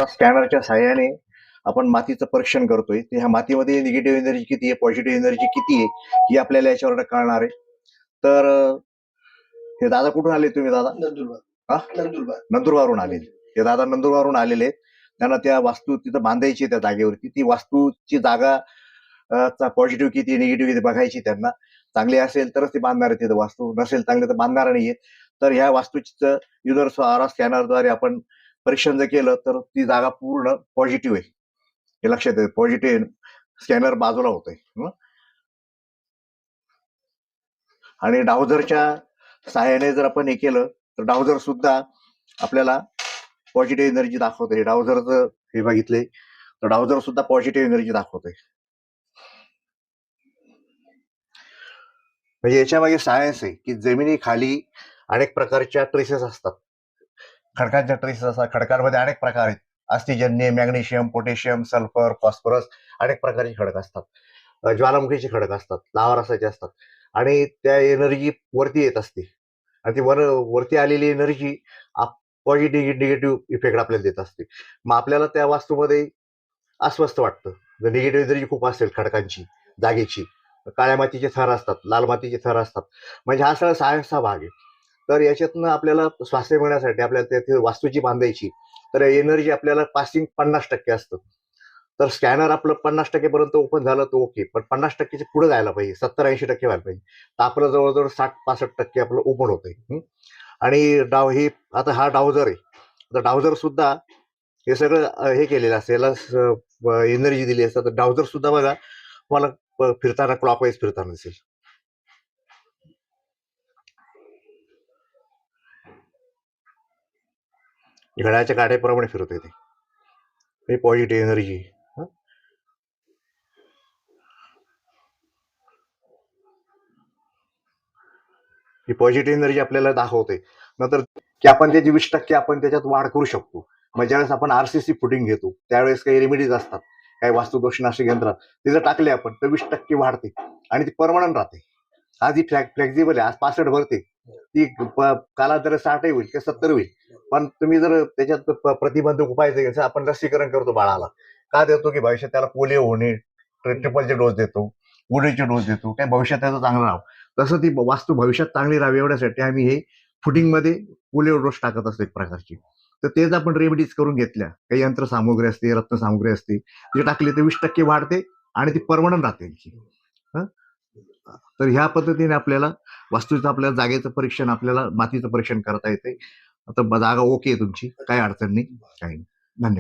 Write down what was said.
स्कॅनरच्या सहाय्याने आपण मातीचं परीक्षण करतोय. ह्या मातीमध्ये निगेटिव्ह एनर्जी किती आहे, पॉझिटिव्ह एनर्जी किती आहे, ही आपल्याला याच्यावर कळणार आहे. तर हे दादा कुठून आले तुम्ही दादा? नंदुरबारवरून आलेले. हे दादा नंदुरबारवरून आलेले आहेत. त्यांना त्या वास्तू तिथं बांधायची त्या जागेवरती. ती वास्तूची जागा पॉझिटिव्ह किती निगेटिव्ह किती बघायची त्यांना. चांगली असेल तरच ते बांधणार आहे तिथं वास्तू, नसेल चांगली तर बांधणार नाहीये. तर ह्या वास्तूचं युजर स्कॅनरद्वारे आपण परीक्षण जर केलं तर ती जागा पूर्ण पॉझिटिव्ह आहे हे लक्षात येतं. पॉझिटिव्ह स्कॅनर बाजूला होतंय. आणि डाउझरच्या सहाय्याने जर आपण हे केलं तर डाउझर सुद्धा आपल्याला पॉझिटिव्ह एनर्जी दाखवतोय. डाउझरचं हे बघितले तर डाउझर सुद्धा पॉझिटिव्ह एनर्जी दाखवतोय. म्हणजे याच्या मागे सायन्स आहे की जमिनीखाली अनेक प्रकारच्या ट्रेसेस असतात, खडकांच्या ट्रेसेस असतात. खडकांमध्ये अनेक प्रकार आहेत. अस्थिजन्य, मॅग्नेशियम, पोटॅशियम, सल्फर, फॉस्फरस, अनेक प्रकारचे खडक असतात. ज्वालामुखीचे खडक असतात, लावा रसाचे असतात. आणि त्या एनर्जी वरती येत असते आणि ती वरती आलेली एनर्जी पॉझिटिव्ह निगेटिव्ह इफेक्ट आपल्याला देत असते. मग आपल्याला त्या वास्तूमध्ये अस्वस्थ वाटतं जर निगेटिव्ह एनर्जी खूप असेल खडकांची, जागेची. काळ्या मातीचे थर असतात, लाल मातीचे थर असतात. म्हणजे हा सगळा सायन्सचा भाग आहे. तर याच्यातनं आपल्याला स्वास्थ्य मिळण्यासाठी आपल्याला तिथे वास्तूची बांधायची तर एनर्जी आपल्याला पासिंग 50% असतं. तर स्कॅनर आपलं 50% पर्यंत ओपन झालं तर ओके, पण 50%च्या पुढे जायला पाहिजे, 70-80% व्हायला पाहिजे. तर आपलं जवळजवळ 60-65% आपलं ओपन होतंय. आणि हे आता हा डाउझर आहे. तर डाउझर सुद्धा हे सगळं हे केलेलं असेल, याला एनर्जी दिली असतात. तर डाउझर सुद्धा बघा मला फिरताना क्लॉकवाईज फिरताना दिसेल. घड्याळाच्या काट्याप्रमाणे फिरत येते. हे पॉझिटिव्ह एनर्जी. ही पॉझिटिव्ह एनर्जी आपल्याला दाखवते. नंतर की आपण त्याची 20% आपण त्याच्यात वाढ करू शकतो. मग ज्यावेळेस आपण आरसीसी फुटिंग घेतो त्यावेळेस काही रेमेडीज असतात, काही वास्तुदोषनाशक यंत्र, ते जर टाकले आपण तर 20% वाढते आणि ती परमनंट राहते. आज ही फ्लेक्झिबल आहे, आज 65 भरते, ती कालांतराने 60 होईल किंवा 70 होईल. पण तुम्ही जर त्याच्यात प्रतिबंधक उपाय जसं आपण लसीकरण करतो बाळाला, का देतो की भविष्यात त्याला पोलिओ होणे, ट्रिपलचे डोस देतो, गुडीचे डोस देतो, काय भविष्यात त्याचं चांगलं राहावं. तसं ती वास्तू भविष्यात चांगली राहावी एवढ्यासाठी आम्ही हे फुटिंगमध्ये पोलिओ डोस टाकत असतो एक प्रकारची. तर तेच आपण रेमेडीज करून घेतल्या, काही यंत्रसामुग्री असते, रत्नसामुग्री असते, ते टाकली तर 20% वाढते आणि ती परमनंट राहते. तर ह्या पद्धतीने आपल्याला वास्तूचं आपल्याला जागेचं परीक्षण, आपल्याला मातीचं परीक्षण करता येते. आता जागा ओके तुमची, काही अडचण नाही, काही नाही. धन्यवाद.